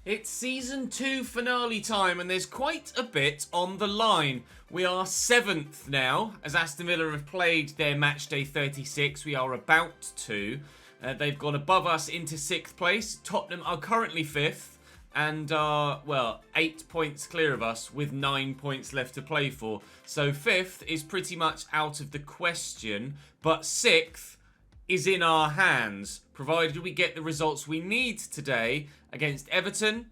It's season 2 finale time and there's quite a bit on the line. We are 7th now as Aston Villa have played their match day 36. We are about to. They've gone above us into 6th place. Tottenham are currently 5th and are, well, 8 points clear of us with 9 points left to play for. So 5th is pretty much out of the question, but 6th is in our hands, provided we get the results we need today against Everton,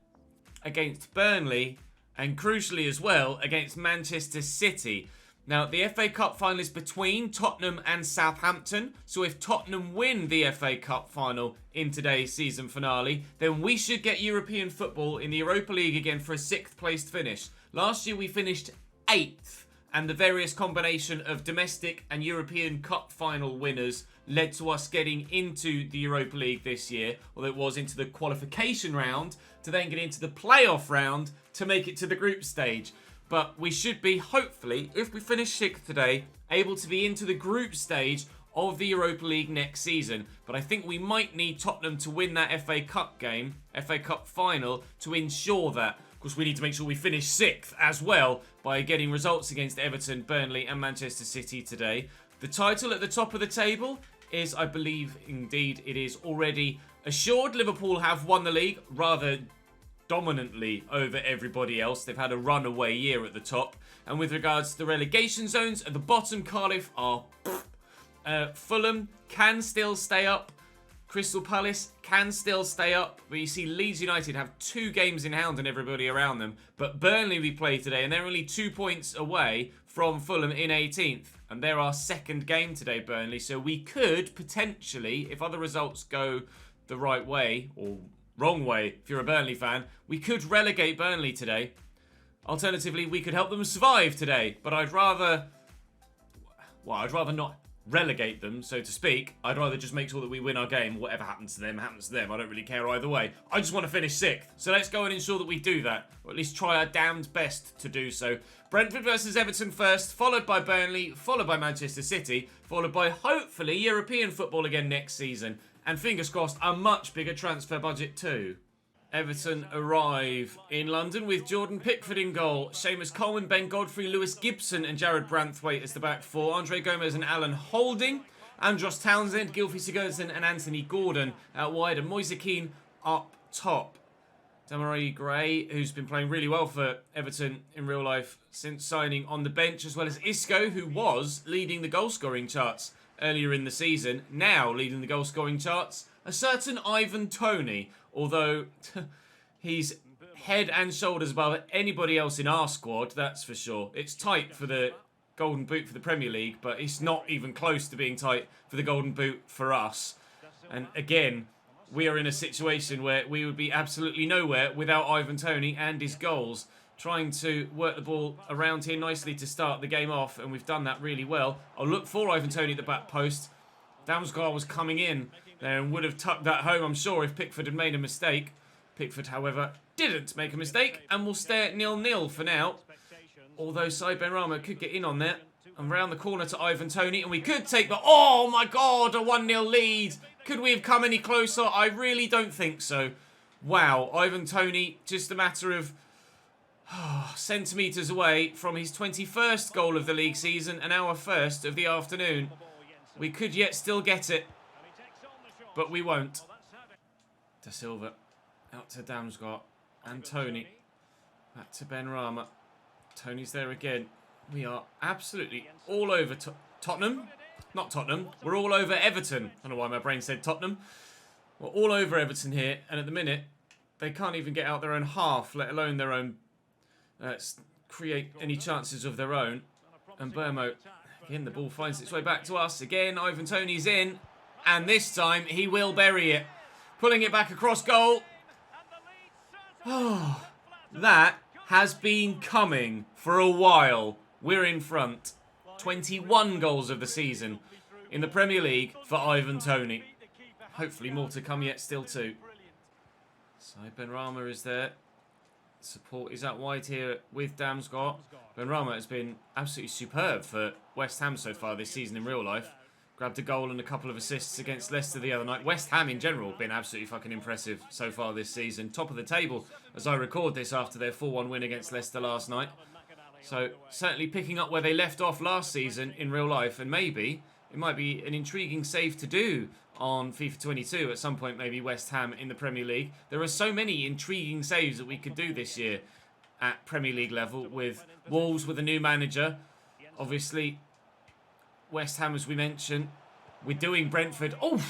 against Burnley, and crucially as well, against Manchester City. Now, the FA Cup final is between Tottenham and Southampton, so if Tottenham win the FA Cup final in today's season finale, then we should get European football in the Europa League again for a 6th placed finish. Last year we finished 8th, and the various combination of domestic and European Cup final winners led to us getting into the Europa League this year, although it was into the qualification round to then get into the playoff round to make it to the group stage. But we should be, hopefully, if we finish 6th today, able to be into the group stage of the Europa League next season. But I think we might need Tottenham to win that FA Cup game, FA Cup final, to ensure that. Of course, we need to make sure we finish 6th as well by getting results against Everton, Burnley and Manchester City today. The title at the top of the table is, I believe, indeed, it is already assured. Liverpool have won the league rather dominantly over everybody else. They've had a runaway year at the top. And with regards to the relegation zones, at the bottom, Cardiff are... Fulham can still stay up. Crystal Palace can still stay up, but you see Leeds United have 2 games in hand and everybody around them. But Burnley we play today, and they're only 2 points away from Fulham in 18th. And they're our second game today, Burnley. So we could potentially, if other results go the right way, or wrong way, if you're a Burnley fan, we could relegate Burnley today. Alternatively, we could help them survive today. But I'd rather not relegate them, so to speak. I'd rather just make sure that we win our game. Whatever happens to them, happens to them. I don't really care either way. I just want to finish 6th. So let's go and ensure that we do that. Or at least try our damned best to do so. Brentford versus Everton first, followed by Burnley, followed by Manchester City, followed by, hopefully, European football again next season. And fingers crossed, a much bigger transfer budget too. Everton arrive in London with Jordan Pickford in goal, Seamus Coleman, Ben Godfrey, Lewis Gibson and Jared Branthwaite as the back four, Andre Gomez and Alan Holding, Andros Townsend, Gylfi Sigurdsson and Anthony Gordon out wide, and Moise Keane up top. Demarai Gray, who's been playing really well for Everton in real life since signing on the bench, as well as Isco, who was leading the goal-scoring charts earlier in the season, now leading the goal-scoring charts, a certain Ivan Toney, although he's head and shoulders above anybody else in our squad, that's for sure. It's tight for the Golden Boot for the Premier League, but it's not even close to being tight for the Golden Boot for us. And again, we are in a situation where we would be absolutely nowhere without Ivan Toney and his goals. Trying to work the ball around here nicely to start the game off, and we've done that really well. I'll look for Ivan Toney at the back post. Damsgaard was coming in there and would have tucked that home, I'm sure, if Pickford had made a mistake. Pickford, however, didn't make a mistake and will stay at 0-0 for now. Although Said Benrahma could get in on that. And round the corner to Ivan Toney, and we could take the... Oh my God, a 1-0 lead. Could we have come any closer? I really don't think so. Wow, Ivan Toney, just a matter of centimetres away from his 21st goal of the league season and our first of the afternoon. We could yet still get it, but we won't. Da Silva, out to Damsgaard, and Toney. Back to Benrahma. Toney's there again. We are absolutely all over Tottenham. Not Tottenham. We're all over Everton. I don't know why my brain said Tottenham. We're all over Everton here, and at the minute, they can't even get out their own half, let alone their own... create any chances of their own. And Burmo, again, the ball finds its way back to us. Again, Ivan Toney's in. And this time, he will bury it. Pulling it back across goal. Oh, that has been coming for a while. We're in front. 21 goals of the season in the Premier League for Ivan Toney. Hopefully more to come yet still too. Said Benrahma is there. Support is out wide here with Damsgaard. Benrahma has been absolutely superb for West Ham so far this season in real life. Grabbed a goal and a couple of assists against Leicester the other night. West Ham in general have been absolutely fucking impressive so far this season. Top of the table as I record this after their 4-1 win against Leicester last night. So certainly picking up where they left off last season in real life. And maybe it might be an intriguing save to do on FIFA 22 at some point, maybe West Ham in the Premier League. There are so many intriguing saves that we could do this year at Premier League level with Wolves with a new manager. Obviously, West Ham, as we mentioned. We're doing Brentford. Oh!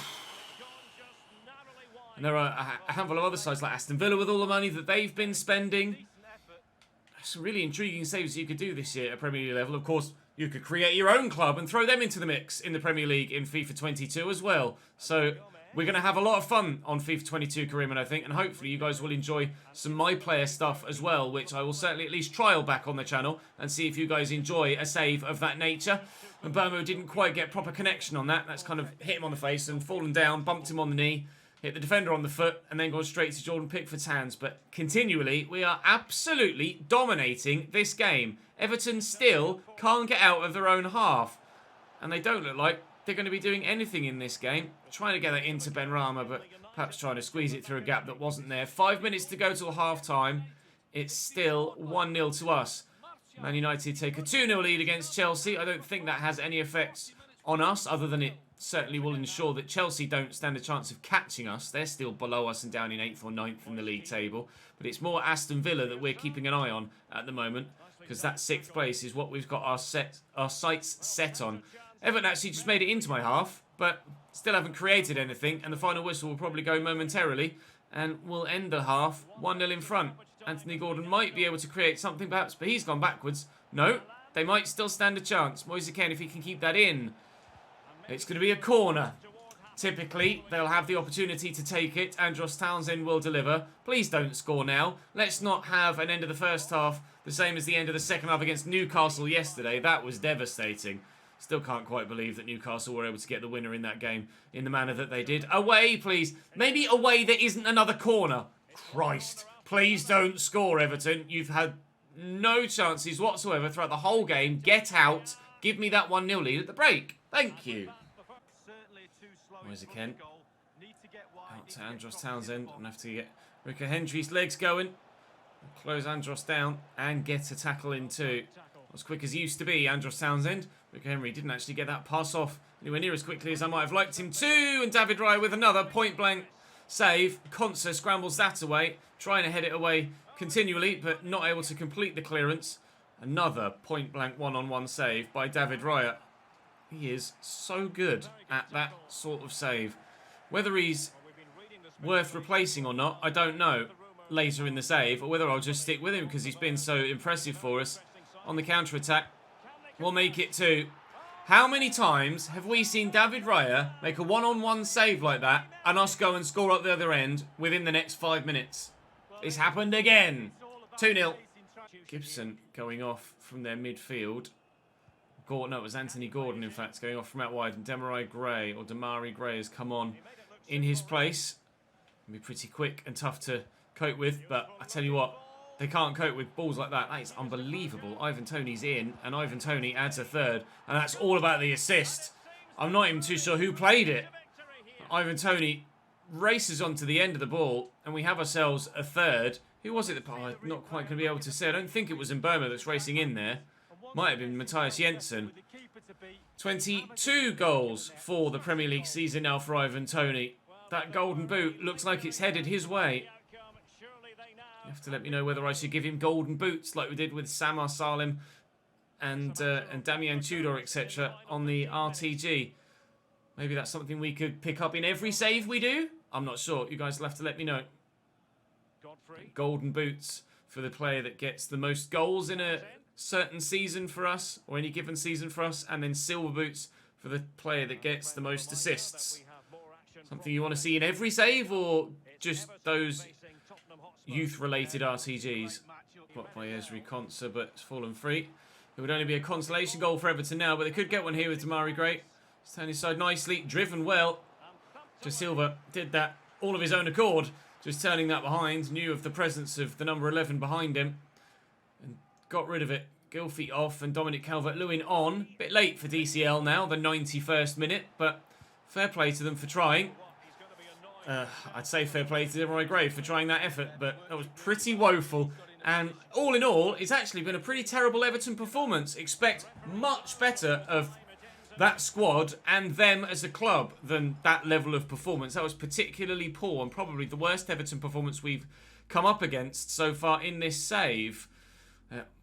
And there are a handful of other sides like Aston Villa with all the money that they've been spending. Some really intriguing saves you could do this year at Premier League level. Of course, you could create your own club and throw them into the mix in the Premier League in FIFA 22 as well. So we're going to have a lot of fun on FIFA 22, Karim, and I think. And hopefully you guys will enjoy some My Player stuff as well, which I will certainly at least trial back on the channel and see if you guys enjoy a save of that nature. And Burma didn't quite get proper connection on that. That's kind of hit him on the face and fallen down, bumped him on the knee, hit the defender on the foot, and then gone straight to Jordan Pickford's hands. But continually, we are absolutely dominating this game. Everton still can't get out of their own half. And they don't look like they're going to be doing anything in this game. Trying to get that into Benrahma, but perhaps trying to squeeze it through a gap that wasn't there. 5 minutes to go till half-time. It's still 1-0 to us. Man United take a 2-0 lead against Chelsea. I don't think that has any effects on us, other than it certainly will ensure that Chelsea don't stand a chance of catching us. They're still below us and down in 8th or 9th in the league table. But it's more Aston Villa that we're keeping an eye on at the moment, because that 6th place is what we've got our sights set on. Everton actually just made it into my half, but still haven't created anything, and the final whistle will probably go momentarily, and we'll end the half 1-0 in front. Anthony Gordon might be able to create something perhaps, but he's gone backwards. No, they might still stand a chance. Moise Kean, if he can keep that in. It's going to be a corner. Typically, they'll have the opportunity to take it. Andros Townsend will deliver. Please don't score now. Let's not have an end of the first half the same as the end of the second half against Newcastle yesterday. That was devastating. Still can't quite believe that Newcastle were able to get the winner in that game in the manner that they did. Away, please. Maybe away there isn't another corner. Christ. Please don't score, Everton. You've had no chances whatsoever throughout the whole game. Get out. Give me that 1-0 lead at the break. Thank you. Moise Kean. Out to Andros Townsend. I'm going to have to get Rico Hendry's legs going. Close Andros down and get a tackle in too. Not as quick as he used to be, Andros Townsend. Rico Henry didn't actually get that pass off anywhere near as quickly as I might have liked him to. And David Raya with another point-blank save. Konsa scrambles that away, trying to head it away continually, but not able to complete the clearance. Another point-blank one-on-one save by David Raya. He is so good at that sort of save. Whether he's worth replacing or not, I don't know later in the save, or whether I'll just stick with him because he's been so impressive for us on the counter-attack. We'll make it 2. How many times have we seen David Raya make a one-on-one save like that and us go and score up the other end within the next 5 minutes? It's happened again. 2-0. Gibson going off from their midfield. Gordon, no, it was Anthony Gordon, in fact, going off from out wide. And Demarai Gray has come on in his place. It'll be pretty quick and tough to cope with, but I tell you what, they can't cope with balls like that. That is unbelievable. Ivan Toney's in, and Ivan Toney adds a third, and that's all about the assist. I'm not even too sure who played it. Ivan Toney races onto the end of the ball, and we have ourselves a third. Who was it that I'm not quite going to be able to say? I don't think it was Burma that's racing in there. Might have been Matthias Jensen. 22 goals for the Premier League season now for Ivan Toney. That golden boot looks like it's headed his way. You have to let me know whether I should give him golden boots like we did with Samar Salim and Damian Tudor, etc. on the RTG. Maybe that's something we could pick up in every save we do. I'm not sure. You guys will have to let me know. Golden boots for the player that gets the most goals in a certain season for us, or any given season for us, and then silver boots for the player that gets the most assists. Something you want to see in every save, or just those youth-related RTGs? Blocked by Ezri Konsa, but it's fallen free. It would only be a consolation goal for Everton now, but they could get one here with Demarai Gray. He's turned his side nicely, driven well. De Silva did that all of his own accord, just turning that behind, knew of the presence of the number 11 behind him, and got rid of it Gylfi off and Dominic Calvert-Lewin on. Bit late for DCL now, the 91st minute, but fair play to them for trying. I'd say fair play to Roy Grave for trying that effort, but that was pretty woeful. And all in all, it's actually been a pretty terrible Everton performance. Expect much better of that squad and them as a club than that level of performance. That was particularly poor and probably the worst Everton performance we've come up against so far in this save.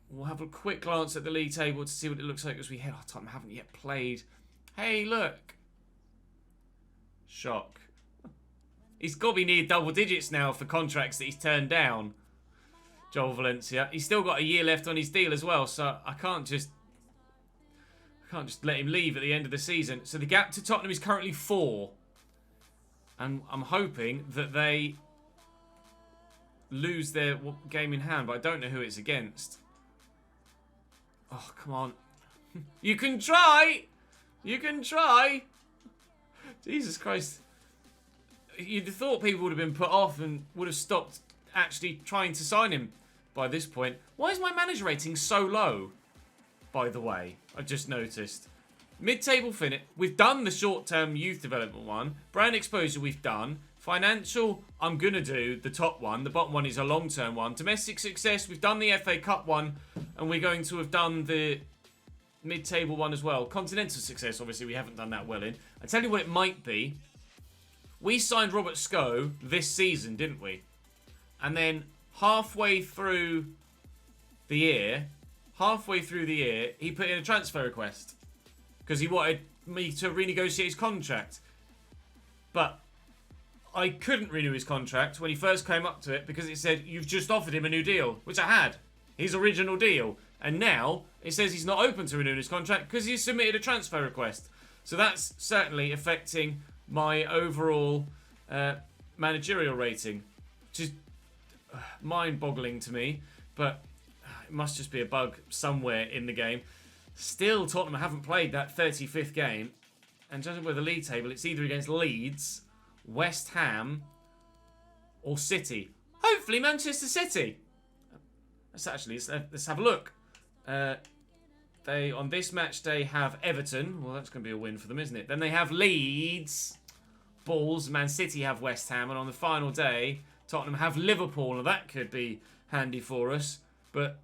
We'll have a quick glance at the league table to see what it looks like as we head. Tottenham haven't yet played. Hey, look. Shock. He's got to be near double digits now for contracts that he's turned down. Joel Valencia. He's still got a year left on his deal as well, so I can't just let him leave at the end of the season. So the gap to Tottenham is currently 4. And I'm hoping that they lose their game in hand, but I don't know who it's against. Oh, come on. You can try! You can try! Jesus Christ. You'd have thought people would have been put off and would have stopped actually trying to sign him by this point. Why is my manager rating so low, by the way? I just noticed. Mid-table finish. We've done the short-term youth development one. Brand exposure we've done. Financial, I'm going to do the top one. The bottom one is a long-term one. Domestic success, we've done the FA Cup one. And we're going to have done the mid-table one as well. Continental success, obviously, we haven't done that well in. I tell you what it might be. We signed Robert Scoe this season, didn't we? And then halfway through the year, he put in a transfer request. Because he wanted me to renegotiate his contract. But I couldn't renew his contract when he first came up to it because it said, you've just offered him a new deal, which I had. His original deal. And now it says he's not open to renewing his contract because he's submitted a transfer request. So that's certainly affecting my overall managerial rating, which is mind-boggling to me. But it must just be a bug somewhere in the game. Still, Tottenham haven't played that 35th game. And judging by the league table, it's either against Leeds, West Ham, or City. Hopefully Manchester City. Let's have a look. They, on this match day, have Everton. Well, that's going to be a win for them, isn't it? Then they have Leeds, Bulls, Man City have West Ham. And on the final day, Tottenham have Liverpool. Now, that could be handy for us. But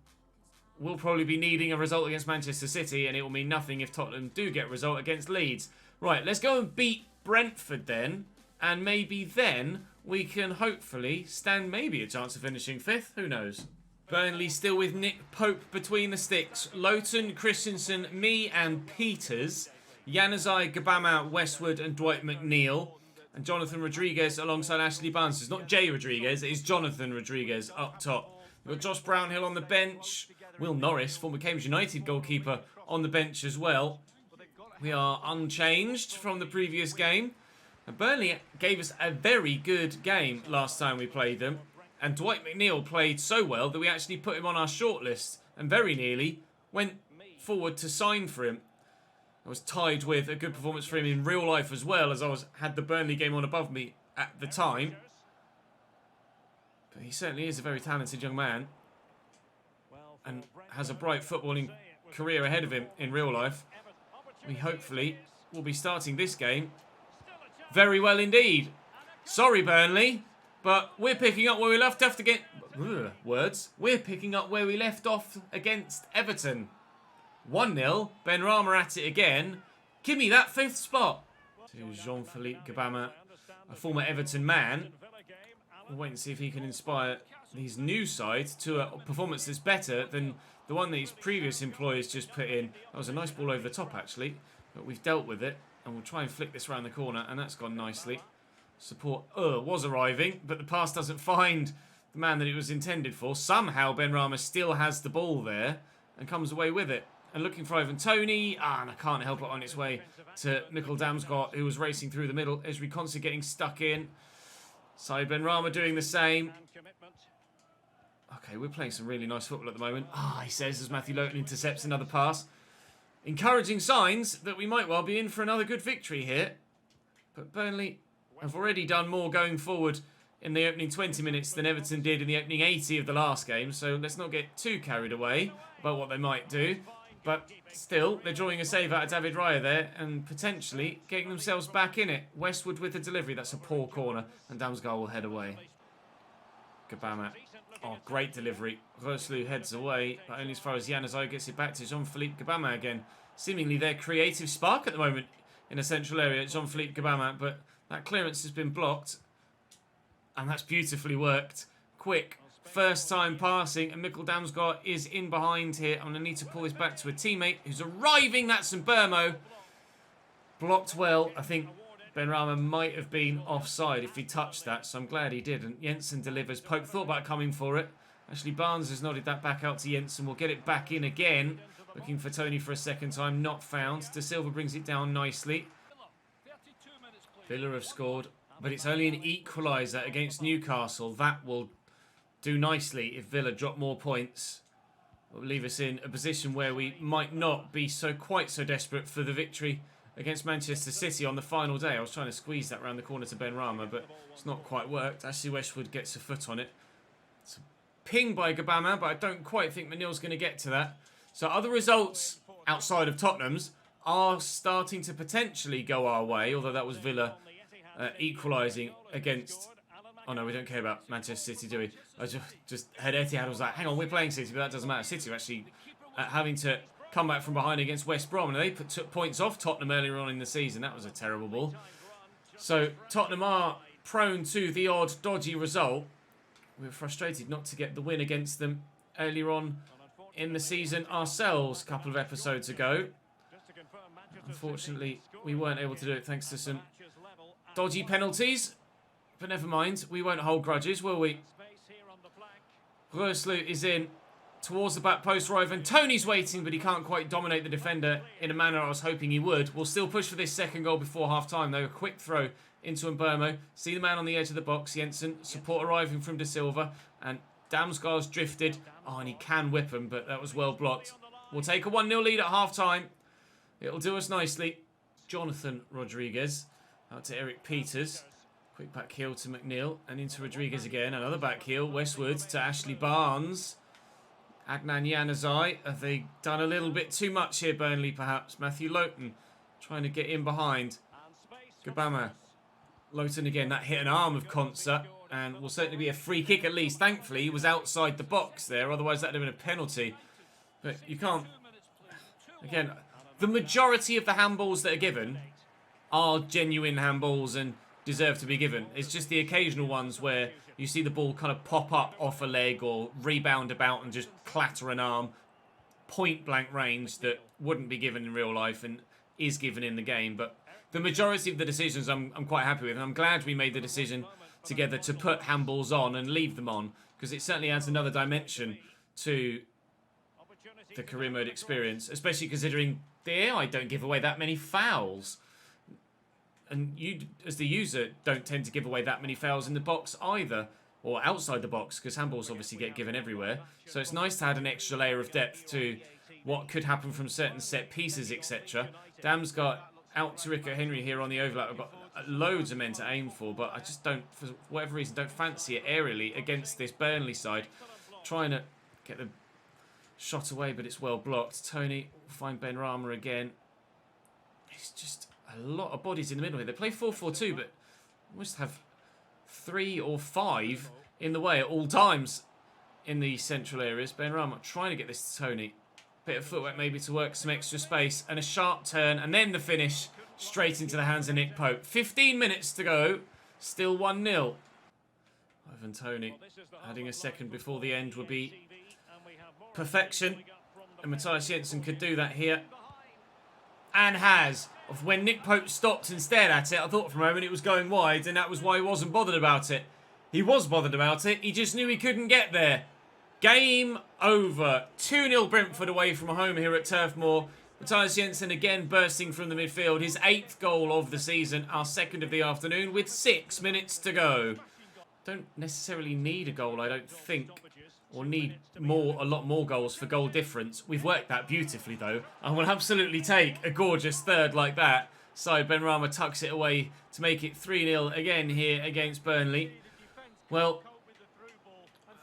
we'll probably be needing a result against Manchester City. And it will mean nothing if Tottenham do get a result against Leeds. Right, let's go and beat Brentford then. And maybe then we can hopefully stand maybe a chance of finishing 5th. Who knows? Burnley still with Nick Pope between the sticks. Lowton, Christensen, me and Peters. Januzaj, Gabama, Westwood and Dwight McNeil. And Jonathan Rodriguez alongside Ashley Barnes. It's not Jay Rodriguez, it is Jonathan Rodriguez up top. We've got Josh Brownhill on the bench. Will Norris, former Cambridge United goalkeeper, on the bench as well. We are unchanged from the previous game. And Burnley gave us a very good game last time we played them. And Dwight McNeil played so well that we actually put him on our shortlist and very nearly went forward to sign for him. I was tied with a good performance for him in real life as well, as I had the Burnley game on above me at the time. But he certainly is a very talented young man and has a bright footballing career ahead of him in real life. We hopefully will be starting this game very well indeed. Sorry, Burnley. But we're picking up where we left off against... We're picking up where we left off against Everton. 1-0. Benrahma at it again. Give me that 5th spot. To Jean-Philippe Gabama, a former Everton man. We'll wait and see if he can inspire his new side to a performance that's better than the one that his previous employers just put in. That was a nice ball over the top, actually. But we've dealt with it. And we'll try and flick this around the corner. And that's gone nicely. Support was arriving, but the pass doesn't find the man that it was intended for. Somehow Benrahma still has the ball there and comes away with it. And looking for Ivan Toney. And I can't help it on its way to Mikkel Damsgaard, who was racing through the middle. Esri Konsa getting stuck in. Said Benrahma doing the same. Okay, we're playing some really nice football at the moment. He says as Matthew Lowton intercepts another pass. Encouraging signs that we might well be in for another good victory here. But Burnley have already done more going forward in the opening 20 minutes than Everton did in the opening 80 of the last game. So let's not get too carried away about what they might do. But still, they're drawing a save out of David Raya there and potentially getting themselves back in it. Westwood with the delivery. That's a poor corner. And Damsgaard will head away. Gabama. Oh, great delivery. Roslu heads away, but only as far as Januzaj gets it back to Jean-Philippe Gabama again. Seemingly their creative spark at the moment in a central area, Jean-Philippe Gabama, but that clearance has been blocked. And that's beautifully worked. Quick, first time passing, and Mikkel Damsgaard is in behind here. I'm going to need to pull this back to a teammate who's arriving. That's Mbermo. Blocked well. I think Benrahma might have been offside if he touched that, so I'm glad he didn't. Jensen delivers. Pope thought about coming for it. Actually, Barnes has nodded that back out to Jensen. We'll get it back in again. Looking for Tony for a second time. Not found. De Silva brings it down nicely. Villa have scored, but it's only an equaliser against Newcastle. That will do nicely if Villa drop more points. It will leave us in a position where we might not be quite so desperate for the victory against Manchester City on the final day. I was trying to squeeze that round the corner to Benrahma, but it's not quite worked. Ashley Westwood gets a foot on it. It's a ping by Gabama, but I don't quite think Manil's going to get to that. So other results outside of Tottenham's are starting to potentially go our way, although that was Villa equalising against... Oh no, we don't care about Manchester City, do we? I just heard Etihad was like, hang on, we're playing City, but that doesn't matter. City are actually having to come back from behind against West Brom, and they took points off Tottenham earlier on in the season. That was a terrible ball. So Tottenham are prone to the odd dodgy result. We were frustrated not to get the win against them earlier on in the season ourselves a couple of episodes ago. Unfortunately, we weren't able to do it thanks to some dodgy penalties. But never mind, we won't hold grudges, will we? Roslu is in towards the back post. Riven Tony's waiting, but he can't quite dominate the defender in a manner I was hoping he would. We'll still push for this second goal before half-time, though. A quick throw into Mbermo. See the man on the edge of the box, Jensen. Support arriving from De Silva. And Damsgaard's drifted. Oh, and he can whip him, but that was well blocked. We'll take a 1-0 lead at half-time. It'll do us nicely. Jonathan Rodriguez out to Eric Peters. Quick back heel to McNeil and into Rodriguez again. Another back heel. Westwood to Ashley Barnes. Adnan Januzaj. Have they done a little bit too much here, Burnley, perhaps? Matthew Lowton trying to get in behind. Gabama. Lowton again. That hit an arm of Konsa and will certainly be a free kick at least. Thankfully, he was outside the box there. Otherwise, that would have been a penalty. But you can't... Again, the majority of the handballs that are given are genuine handballs and deserve to be given. It's just the occasional ones where you see the ball kind of pop up off a leg or rebound about and just clatter an arm, point blank range, that wouldn't be given in real life and is given in the game. But the majority of the decisions I'm quite happy with, and I'm glad we made the decision together to put handballs on and leave them on, because it certainly adds another dimension to the career mode experience, especially considering the AI don't give away that many fouls. And you, as the user, don't tend to give away that many fouls in the box either, or outside the box, because handballs obviously get given everywhere. So it's nice to add an extra layer of depth to what could happen from certain set pieces, etc. Damsgaard out to Rico Henry here on the overlap. I've got loads of men to aim for, but I just don't, for whatever reason, don't fancy it aerially against this Burnley side. Trying to get the shot away, but it's well blocked. Tony will find Benrahma again. It's just a lot of bodies in the middle here. They play 4-4-2, but must have 3 or 5 in the way at all times in the central areas. Benrahma trying to get this to Tony. Bit of footwork maybe to work some extra space, and a sharp turn, and then the finish straight into the hands of Nick Pope. 15 minutes to go, still 1-0. Ivan Tony adding a second before the end would be perfection, and Matthias Jensen could do that here, and has. When Nick Pope stopped and stared at it, I thought for a moment it was going wide, and that was why he wasn't bothered about it. He was bothered about it, he just knew he couldn't get there. Game over. 2-0 Brentford away from home here at Turf Moor. Matthias Jensen again bursting from the midfield. His 8th goal of the season, our 2nd of the afternoon, with 6 minutes to go. Don't necessarily need a goal, I don't think, or need a lot more goals for goal difference. We've worked that beautifully, though. I will absolutely take a gorgeous third like that. So Benrahma tucks it away to make it 3-0 again here against Burnley. Well,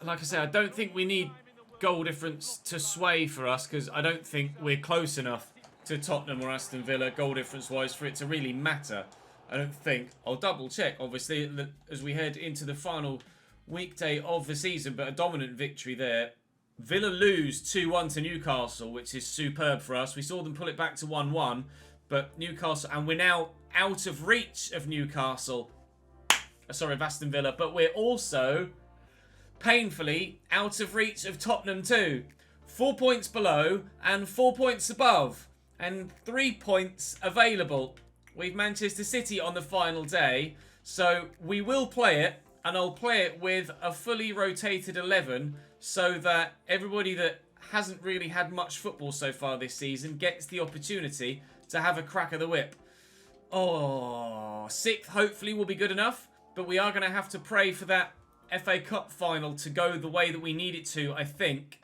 like I said, I don't think we need goal difference to sway for us, because I don't think we're close enough to Tottenham or Aston Villa goal difference wise for it to really matter. I don't think. I'll double check obviously as we head into the final weekday of the season, but a dominant victory there. Villa lose 2-1 to Newcastle, which is superb for us. We saw them pull it back to 1-1, but Newcastle, and we're now out of reach of Newcastle. Sorry, of Aston Villa, but we're also painfully out of reach of Tottenham too. 4 points below and 4 points above, and 3 points available. We've Manchester City on the final day, so we will play it, and I'll play it with a fully rotated 11 so that everybody that hasn't really had much football so far this season gets the opportunity to have a crack of the whip. Oh, 6th hopefully will be good enough, but we are going to have to pray for that FA Cup final to go the way that we need it to, I think,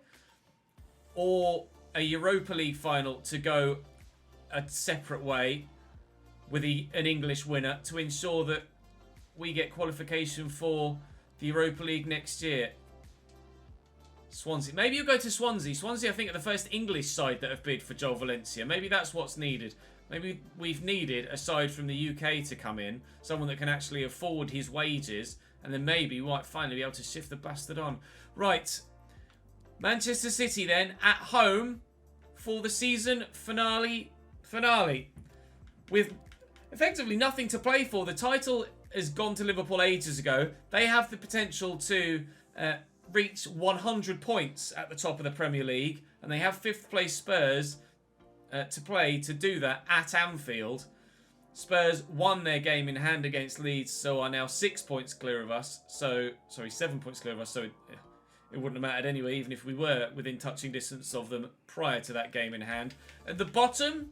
or a Europa League final to go a separate way with an English winner to ensure that we get qualification for the Europa League next year. Swansea. Maybe you'll go to Swansea. Swansea, I think, are the first English side that have bid for Joel Valencia. Maybe that's what's needed. Maybe we've needed, aside from the UK, to come in, someone that can actually afford his wages, and then maybe we might finally be able to shift the bastard on. Right. Manchester City then, at home, for the season finale. With effectively nothing to play for. The title has gone to Liverpool ages ago. They have the potential to reach 100 points at the top of the Premier League, and they have 5th place Spurs to play to do that at Anfield. Spurs won their game in hand against Leeds, so are now 6 points clear of us. 7 points clear of us, so it wouldn't have mattered anyway, even if we were within touching distance of them prior to that game in hand. At the bottom,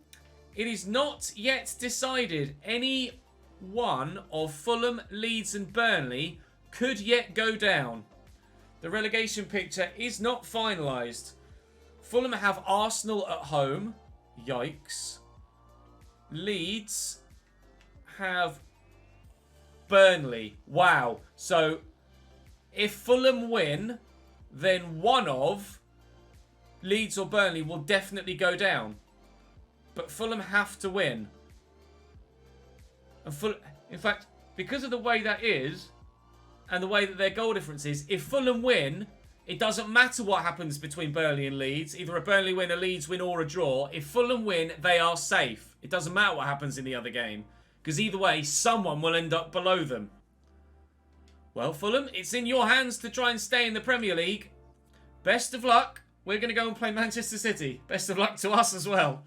it is not yet decided. Any one of Fulham, Leeds and Burnley could yet go down. The relegation picture is not finalised. Fulham have Arsenal at home. Yikes. Leeds have Burnley. Wow. So, if Fulham win, then one of Leeds or Burnley will definitely go down. But Fulham have to win. And in fact, because of the way that is, and the way that their goal difference is, if Fulham win, it doesn't matter what happens between Burnley and Leeds. Either a Burnley win, a Leeds win, or a draw. If Fulham win, they are safe. It doesn't matter what happens in the other game. Because either way, someone will end up below them. Well, Fulham, it's in your hands to try and stay in the Premier League. Best of luck. We're going to go and play Manchester City. Best of luck to us as well.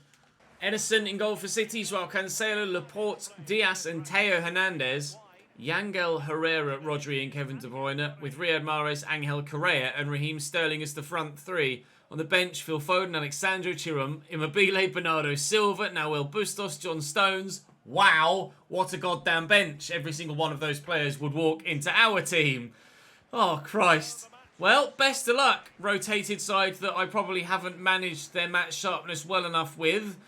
Edison in goal for City, Joao Cancelo, Laporte, Diaz and Teo Hernandez. Yangel Herrera, Rodri and Kevin De Bruyne, with Riyad Mahrez, Angel Correa and Raheem Sterling as the front three. On the bench, Phil Foden, Alexandro Chirum, Immobile, Bernardo Silva, Nahuel Bustos, John Stones. Wow, what a goddamn bench. Every single one of those players would walk into our team. Oh, Christ. Well, best of luck, rotated side that I probably haven't managed their match sharpness well enough with.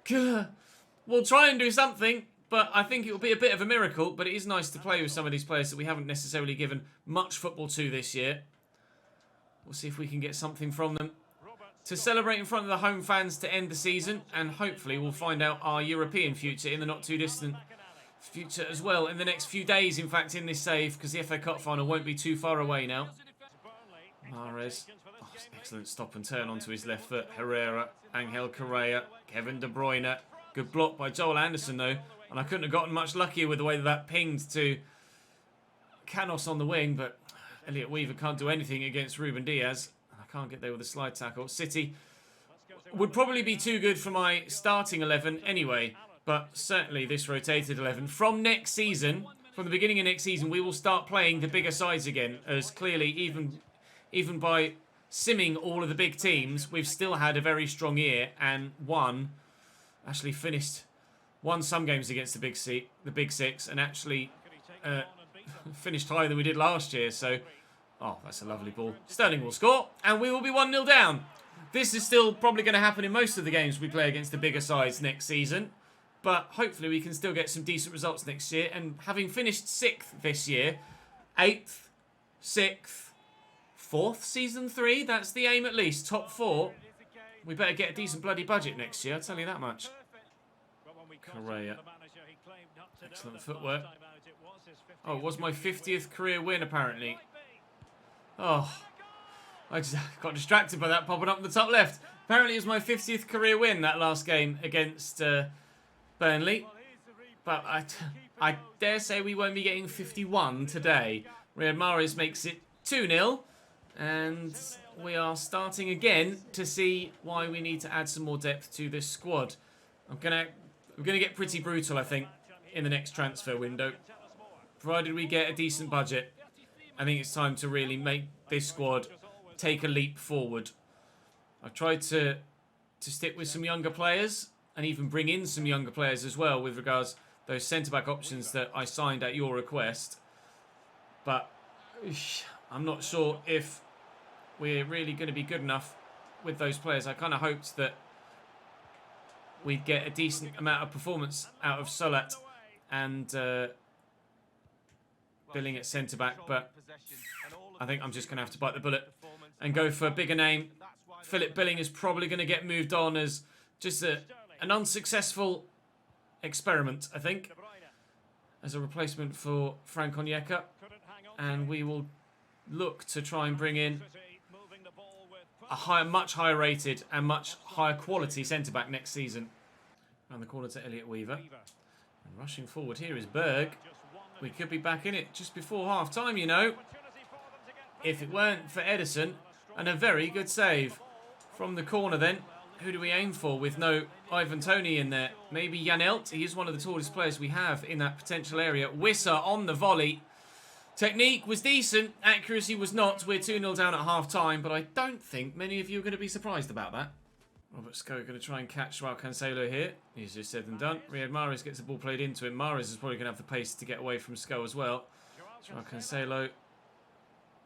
We'll try and do something. But I think it will be a bit of a miracle. But it is nice to play with some of these players that we haven't necessarily given much football to this year. We'll see if we can get something from them to celebrate in front of the home fans to end the season. And hopefully we'll find out our European future in the not too distant future as well. In the next few days, in fact, in this save. Because the FA Cup final won't be too far away now. Mahrez. Oh, excellent stop and turn onto his left foot. Herrera. Angel Correa. Kevin De Bruyne. Good block by Joel Anderson though. And I couldn't have gotten much luckier with the way that pinged to Canos on the wing. But Elliot Weaver can't do anything against Ruben Diaz. I can't get there with a slide tackle. City would probably be too good for my starting 11 anyway. But certainly this rotated 11. From next season, from the beginning of next season, we will start playing the bigger sides again. As clearly, even by simming all of the big teams, we've still had a very strong year. And actually won some games against the Big Six, and actually finished higher than we did last year. So, oh, that's a lovely ball. Sterling will score, and we will be 1-0 down. This is still probably going to happen in most of the games we play against the bigger sides next season. But hopefully we can still get some decent results next year. And having finished 6th this year, 8th, 6th, 4th season 3. That's the aim at least. Top 4. We better get a decent bloody budget next year, I'll tell you that much. Correa. Excellent footwork. Oh, it was my 50th career win, apparently. Oh, I just got distracted by that popping up in the top left. Apparently, it was my 50th career win, that last game against Burnley. But I dare say we won't be getting 51 today. Riyad Mahrez makes it 2-0. And we are starting again to see why we need to add some more depth to this squad. I'm gonna get pretty brutal, I think, in the next transfer window. Provided we get a decent budget, I think it's time to really make this squad take a leap forward. I've tried to stick with some younger players and even bring in some younger players as well with regards to those centre-back options that I signed at your request. But I'm not sure if we're really going to be good enough with those players. I kind of hoped that we'd get a decent amount of performance out of Salat and Billing at centre-back, but I think I'm just going to have to bite the bullet and go for a bigger name. Philip Billing is probably going to get moved on as just an unsuccessful experiment, I think, as a replacement for Frank Onyeka. And we will look to try and bring in a much higher rated and much higher quality centre-back next season. Around the corner to Elliot Weaver. And rushing forward here is Berg. We could be back in it just before half-time, you know. If it weren't for Edison. And a very good save. From the corner then. Who do we aim for with no Ivan Toney in there? Maybe Janelt. He is one of the tallest players we have in that potential area. Wissa on the volley. Technique was decent. Accuracy was not. We're 2-0 down at half-time. But I don't think many of you are going to be surprised about that. Robert Scoe going to try and catch Joao Cancelo here. Easier said than done. Riyad Mahrez gets the ball played into him. Mahrez is probably going to have the pace to get away from Scoe as well. Joao Cancelo.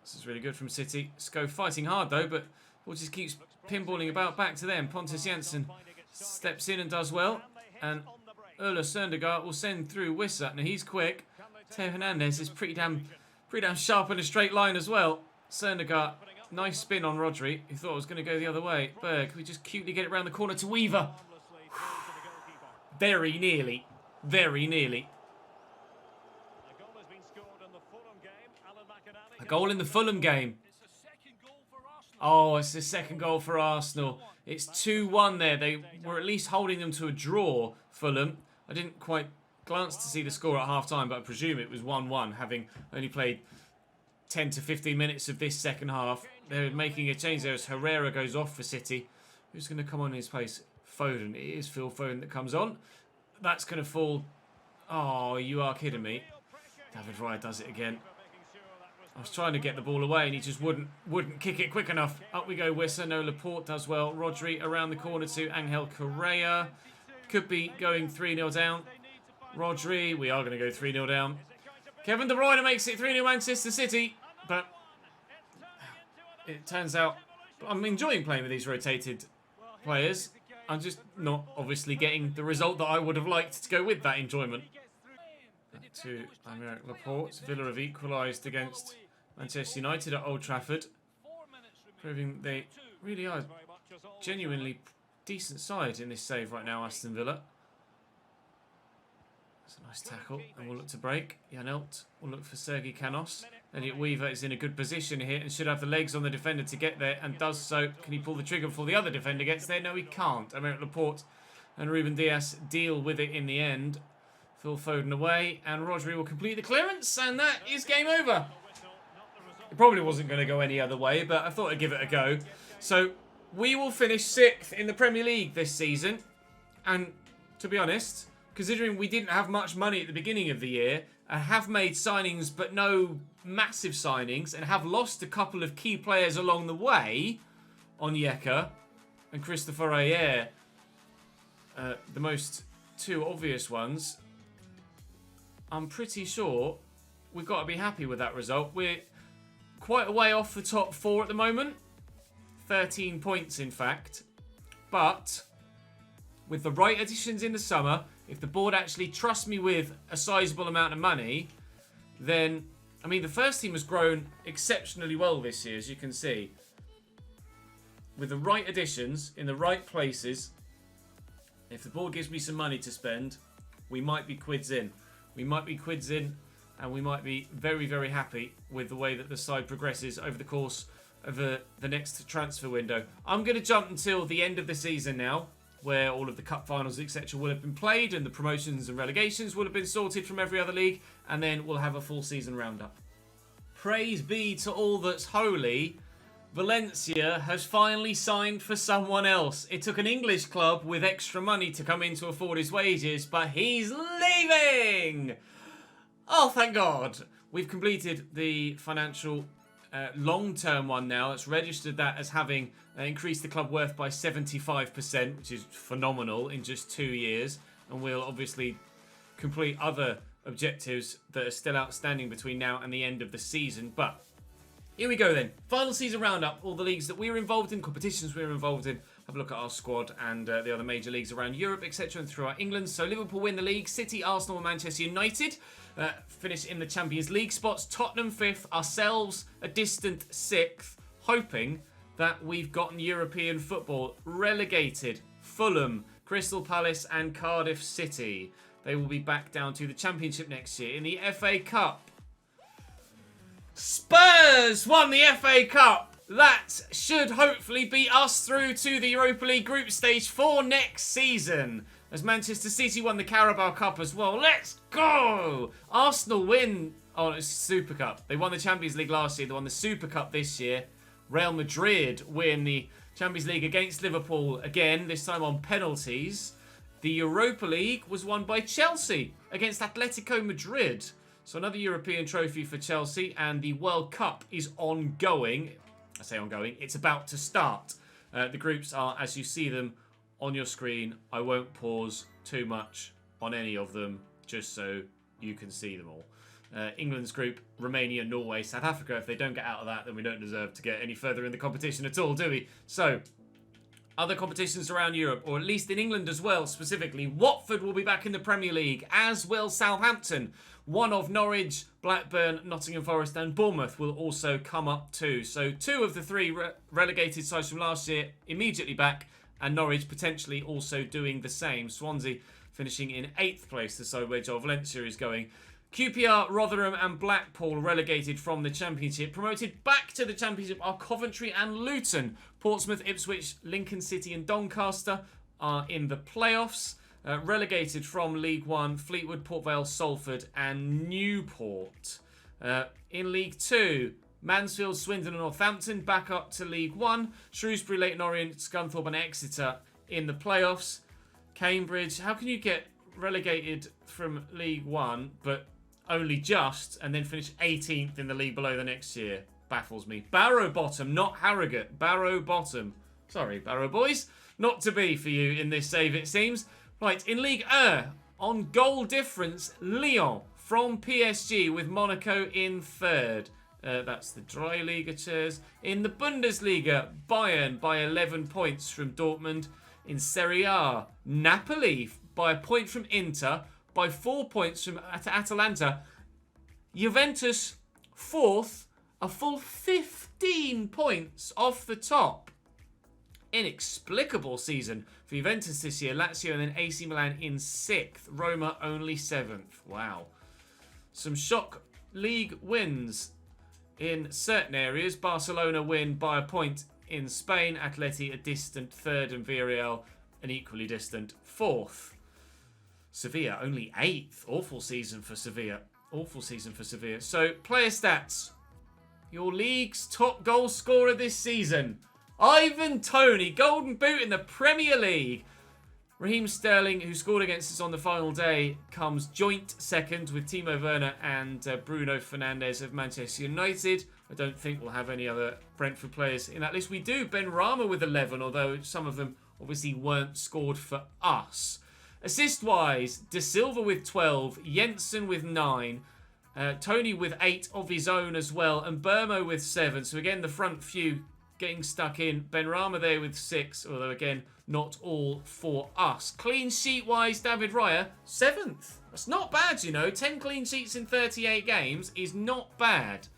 This is really good from City. Scoe fighting hard though, but ball just keeps pinballing about back to them. Pontus Jansson steps in and does well. And Ola Søndergaard will send through Wissa. Now he's quick. Theo Hernandez is pretty damn sharp in a straight line as well. Søndergaard. Nice spin on Rodri, who thought it was going to go the other way. Berg, we just cutely get it around the corner to Weaver. Very nearly. Very nearly. A goal in the Fulham game. Oh, it's the second goal for Arsenal. It's 2-1 there. They were at least holding them to a draw, Fulham. I didn't quite glance to see the score at half-time, but I presume it was 1-1, having only played 10 to 15 minutes of this second half. They're making a change there as Herrera goes off for City. Who's going to come on in his place? Foden. It is Phil Foden that comes on. That's going to fall. Oh, you are kidding me. David Raya does it again. I was trying to get the ball away and he just wouldn't kick it quick enough. Up we go, Wissa. No, Laporte does well. Rodri around the corner to Angel Correa. Could be going 3-0 down. Rodri, we are going to go 3-0 down. Kevin De Bruyne makes it 3-0 Manchester City. But it turns out I'm enjoying playing with these rotated players. I'm just not obviously getting the result that I would have liked to go with that enjoyment. Back to Aymeric Laporte. Villa have equalised against Manchester United at Old Trafford. Proving they really are genuinely decent side in this save right now, Aston Villa. That's a nice tackle, and we'll look to break. Janelt will look for Sergi Canos. Elliot Weaver is in a good position here and should have the legs on the defender to get there, and does so. Can he pull the trigger before the other defender gets there? No, he can't. Aymeric Laporte and Ruben Dias deal with it in the end. Phil Foden away, and Rodri will complete the clearance, and that is game over. It probably wasn't going to go any other way, but I thought I'd give it a go. So we will finish 6th in the Premier League this season, and to be honest, considering we didn't have much money at the beginning of the year, and have made signings but no massive signings, and have lost a couple of key players along the way, Onyeka and Christopher Ayer, the most two obvious ones, I'm pretty sure we've got to be happy with that result. We're quite a way off the top 4 at the moment. 13 points, in fact. But with the right additions in the summer, if the board actually trusts me with a sizable amount of money, then I mean, the first team has grown exceptionally well this year, as you can see. With the right additions in the right places, if the board gives me some money to spend, we might be quids in. We might be quids in, and we might be very, very happy with the way that the side progresses over the course of the next transfer window. I'm going to jump until the end of the season now, where all of the cup finals, etc. will have been played and the promotions and relegations will have been sorted from every other league, and then we'll have a full season roundup. Praise be to all that's holy. Valencia has finally signed for someone else. It took an English club with extra money to come in to afford his wages, but he's leaving! Oh, thank God. We've completed the financial long-term one now. It's registered that as having increased the club worth by 75%, which is phenomenal in just 2 years. And we'll obviously complete other objectives that are still outstanding between now and the end of the season. But here we go then. Final season roundup. All the leagues that we were involved in, competitions we were involved in. Have a look at our squad and the other major leagues around Europe, etc. and throughout England. So Liverpool win the league. City, Arsenal and Manchester United finish in the Champions League spots. Tottenham 5th. Ourselves a distant 6th. Hoping that we've gotten European football. Relegated Fulham, Crystal Palace and Cardiff City. They will be back down to the Championship next year. In the FA Cup, Spurs won the FA Cup. That should hopefully be us through to the Europa League group stage for next season. As Manchester City won the Carabao Cup as well. Let's go! Arsenal win. Oh, it's Super Cup. They won the Champions League last year. They won the Super Cup this year. Real Madrid win the Champions League against Liverpool again, this time on penalties. The Europa League was won by Chelsea against Atletico Madrid. So another European trophy for Chelsea, and the World Cup is ongoing. I say ongoing, it's about to start. The groups are as you see them on your screen. I won't pause too much on any of them, just so you can see them all. England's group, Romania, Norway, South Africa. If they don't get out of that, then we don't deserve to get any further in the competition at all, do we? So, other competitions around Europe, or at least in England as well, specifically. Watford will be back in the Premier League, as will Southampton. One of Norwich, Blackburn, Nottingham Forest and Bournemouth will also come up too. So 2 of the 3 relegated sides from last year immediately back, and Norwich potentially also doing the same. Swansea finishing in 8th place, the side where Joel Valencia is going. QPR, Rotherham and Blackpool relegated from the Championship. Promoted back to the Championship are Coventry and Luton. Portsmouth, Ipswich, Lincoln City and Doncaster are in the playoffs. Relegated from League One, Fleetwood, Port Vale, Salford and Newport. In League Two, Mansfield, Swindon and Northampton back up to League One. Shrewsbury, Leyton Orient, Scunthorpe and Exeter in the playoffs. Cambridge, how can you get relegated from League One but only just, and then finish 18th in the league below the next year? Baffles me. Barrow Bottom, not Harrogate. Barrow Bottom. Sorry, Barrow boys. Not to be for you in this save, it seems. Right, in League 1, on goal difference, Lyon from PSG with Monaco in 3rd. That's the Dry Liga chairs. In the Bundesliga, Bayern by 11 points from Dortmund. In Serie A, Napoli by a point from Inter, by 4 points from Atalanta. Juventus 4th, a full 15 points off the top. Inexplicable season for Juventus this year. Lazio and then AC Milan in 6th. Roma only 7th. Wow. Some shock league wins in certain areas. Barcelona win by a point in Spain. Atleti a distant 3rd and Villarreal an equally distant 4th. Sevilla only 8th. Awful season for Sevilla. Awful season for Sevilla. So, player stats. Your league's top goal scorer this season, Ivan Toney, Golden Boot in the Premier League. Raheem Sterling, who scored against us on the final day, comes joint 2nd with Timo Werner and Bruno Fernandes of Manchester United. I don't think we'll have any other Brentford players in that list. We do. Ben Rama with 11, although some of them obviously weren't scored for us. Assist-wise, De Silva with 12, Jensen with 9, Tony with 8 of his own as well, and Burmo with 7. So again, the front few getting stuck in. Benrahma there with 6, although again, not all for us. Clean sheet-wise, David Raya, 7th. That's not bad, you know. 10 clean sheets in 38 games is not bad.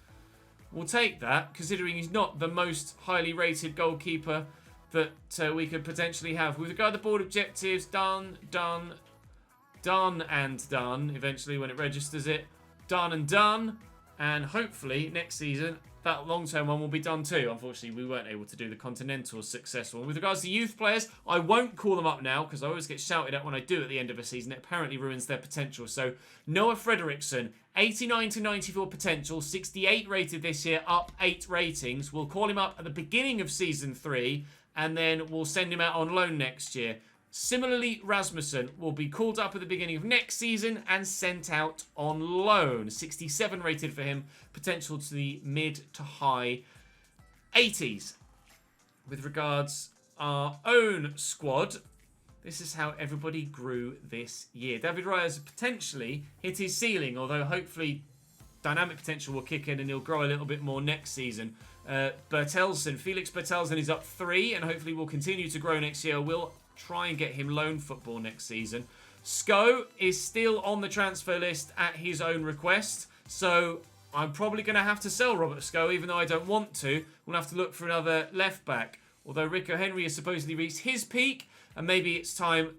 We'll take that, considering he's not the most highly rated goalkeeper that we could potentially have. With regard to board objectives, done, eventually when it registers it. Done and done. And hopefully next season, that long-term one will be done too. Unfortunately, we weren't able to do the Continental successful. With regards to youth players, I won't call them up now because I always get shouted at when I do at the end of a season. It apparently ruins their potential. So, Noah Frederickson, 89 to 94 potential, 68 rated this year, up 8 ratings. We'll call him up at the beginning of Season 3 and then we'll send him out on loan next year. Similarly, Rasmussen will be called up at the beginning of next season and sent out on loan. 67 rated for him, potential to the mid to high 80s. With regards our own squad, this is how everybody grew this year. David Raya has potentially hit his ceiling, although hopefully dynamic potential will kick in and he'll grow a little bit more next season. Bertelsen, Felix Bertelsen is up 3 and hopefully will continue to grow next year. We'll try and get him loan football next season. Sko is still on the transfer list at his own request, so I'm probably going to have to sell Robert Sko, even though I don't want to. We'll have to look for another left back. Although Rico Henry has supposedly reached his peak, and maybe it's time,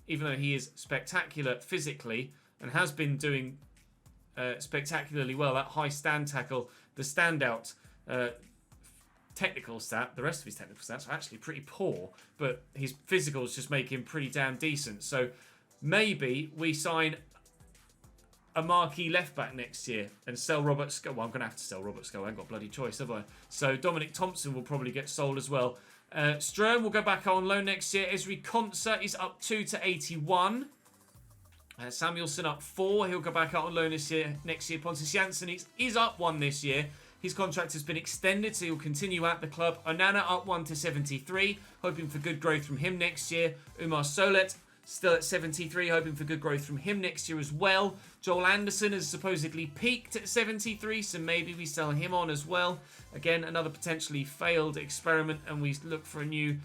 even though he is spectacular physically and has been doing spectacularly well, that high stand tackle, the standout technical stat. The rest of his technical stats are actually pretty poor, but his physicals just make him pretty damn decent. So maybe we sign a marquee left back next year and sell Robert Sko. Well, I'm going to have to sell Robert Sko. I ain't got a bloody choice, have I? So Dominic Thompson will probably get sold as well. Stern will go back on loan next year. Esri Konsa is up 2 to 81. Samuelson up 4. He'll go back out on loan this year. Next year, Pontus Jansson is up 1 this year. His contract has been extended, so he'll continue at the club. Onana up 1 to 73, hoping for good growth from him next year. Umar Solet still at 73, hoping for good growth from him next year as well. Joel Anderson has supposedly peaked at 73, so maybe we sell him on as well. Again, another potentially failed experiment, and we look for a new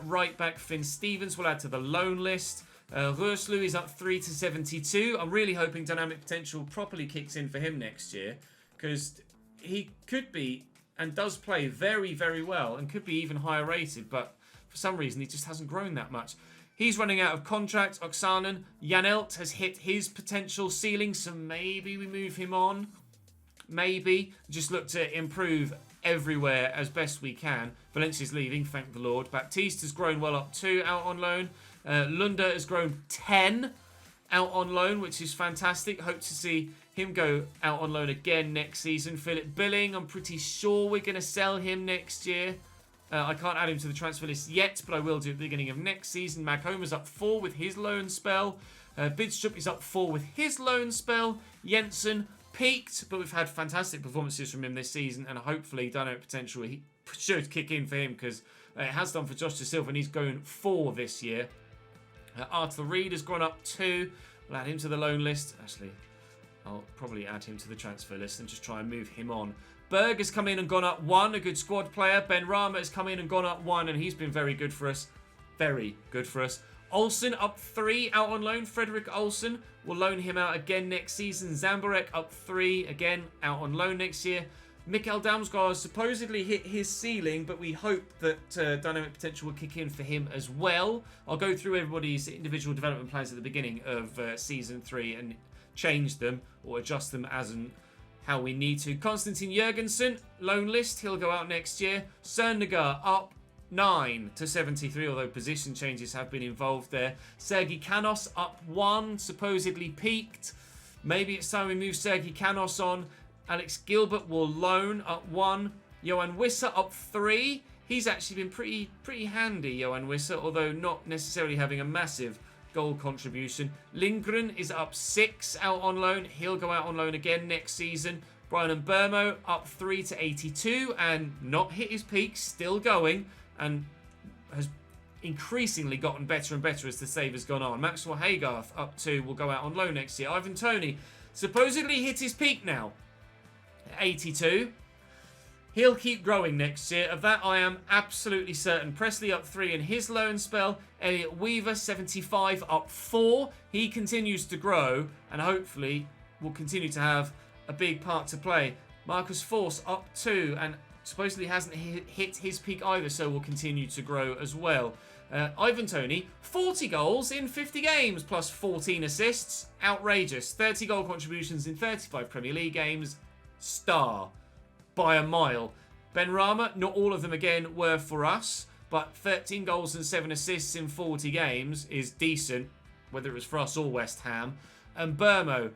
right back. Finn Stevens will add to the loan list. Röslu is up 3 to 72. I'm really hoping dynamic potential properly kicks in for him next year, because he could be and does play very, very well and could be even higher rated, but for some reason he just hasn't grown that much. He's running out of contract. Oksanen, Janelt has hit his potential ceiling, so maybe we move him on. Maybe. Just look to improve everywhere as best we can. Valencia's leaving, thank the Lord. Baptiste has grown well up 2 out on loan. Lunda has grown 10 out on loan, which is fantastic. Hope to see him go out on loan again next season. Philip Billing, I'm pretty sure we're going to sell him next year. I can't add him to the transfer list yet, but I will do at the beginning of next season. Maghomer's up 4 with his loan spell. Bidstrup is up 4 with his loan spell. Jensen peaked, but we've had fantastic performances from him this season, and hopefully dynamic potential he should kick in for him, because it has done for Josh De Silva, and he's going 4 this year. Arthur Reed has gone up 2. We'll add him to the loan list. Actually, I'll probably add him to the transfer list and just try and move him on. Berg has come in and gone up 1, a good squad player. Benrahma has come in and gone up 1, and he's been very good for us. Very good for us. Olsen up 3, out on loan. Frederick Olsen, will loan him out again next season. Zambarek up 3, again, out on loan next year. Mikael Damsgaard has supposedly hit his ceiling, but we hope that dynamic potential will kick in for him as well. I'll go through everybody's individual development plans at the beginning of Season 3 and change them or adjust them as and how we need to. Konstantin Jurgensen, loan list. He'll go out next year. Cerniger up 9 to 73, although position changes have been involved there. Sergi Canos up 1, supposedly peaked. Maybe it's time we move Sergi Canos on. Alex Gilbert will loan up 1. Johan Wissa up 3. He's actually been pretty handy, Johan Wissa, although not necessarily having a massive goal contribution. Lindgren is up 6 out on loan. He'll go out on loan again next season. Brian Mbermo up 3 to 82 and not hit his peak, still going, and has increasingly gotten better and better as the save has gone on. Maxwell Haygarth up 2 will go out on loan next year. Ivan Toney supposedly hit his peak now. 82. He'll keep growing next year. Of that, I am absolutely certain. Presley up 3 in his loan spell. Elliot Weaver, 75, up 4. He continues to grow and hopefully will continue to have a big part to play. Marcus Force up 2 and supposedly hasn't hit his peak either, so will continue to grow as well. Ivan Toney, 40 goals in 50 games plus 14 assists. Outrageous. 30 goal contributions in 35 Premier League games. Star. By a mile. Ben Rama, not all of them again were for us, but 13 goals and 7 assists in 40 games is decent, whether it was for us or West Ham. And Burmo,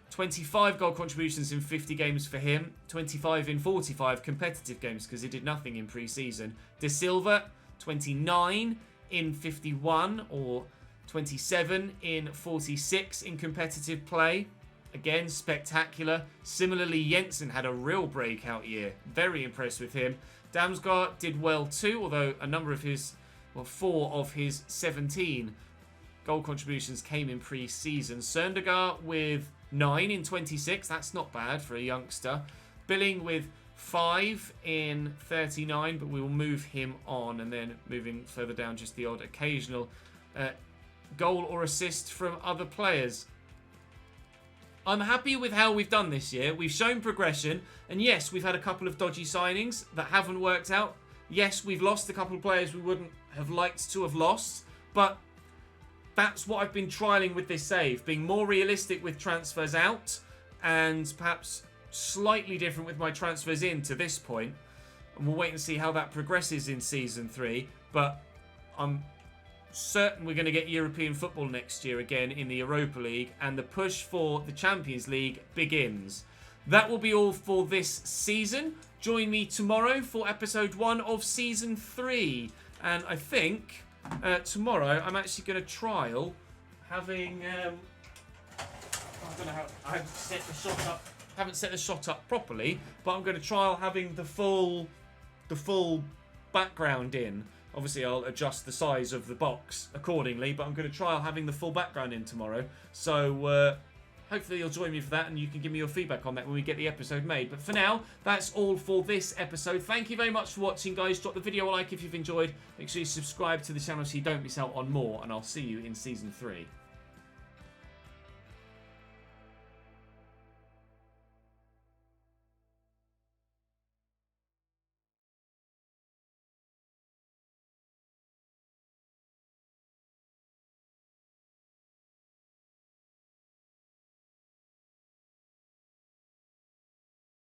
25 goal contributions in 50 games for him, 25 in 45 competitive games because he did nothing in pre-season. De Silva, 29 in 51 or 27 in 46 in competitive play. Again, spectacular. Similarly, Jensen had a real breakout year. Very impressed with him. Damsgaard did well too, although a number of his, 4 of his 17 goal contributions came in pre-season. Søndergaard with 9 in 26. That's not bad for a youngster. Billing with 5 in 39, but we will move him on. And then moving further down, just the odd occasional goal or assist from other players. I'm happy with how we've done this year. We've shown progression. And yes, we've had a couple of dodgy signings that haven't worked out. Yes, we've lost a couple of players we wouldn't have liked to have lost. But that's what I've been trialling with this save. Being more realistic with transfers out. And perhaps slightly different with my transfers in to this point. And we'll wait and see how that progresses in Season 3. But I'm certain we're going to get European football next year again in the Europa League, and the push for the Champions League begins. That will be all for this season. Join me tomorrow for episode 1 of Season 3. And I think tomorrow I'm actually going to trial having... I don't know how... I haven't set the shot up. Haven't set the shot up properly, but I'm going to trial having the full background in. Obviously, I'll adjust the size of the box accordingly, but I'm going to trial having the full background in tomorrow. So, hopefully you'll join me for that, and you can give me your feedback on that when we get the episode made. But for now, that's all for this episode. Thank you very much for watching, guys. Drop the video a like if you've enjoyed. Make sure you subscribe to the channel so you don't miss out on more, and I'll see you in Season 3.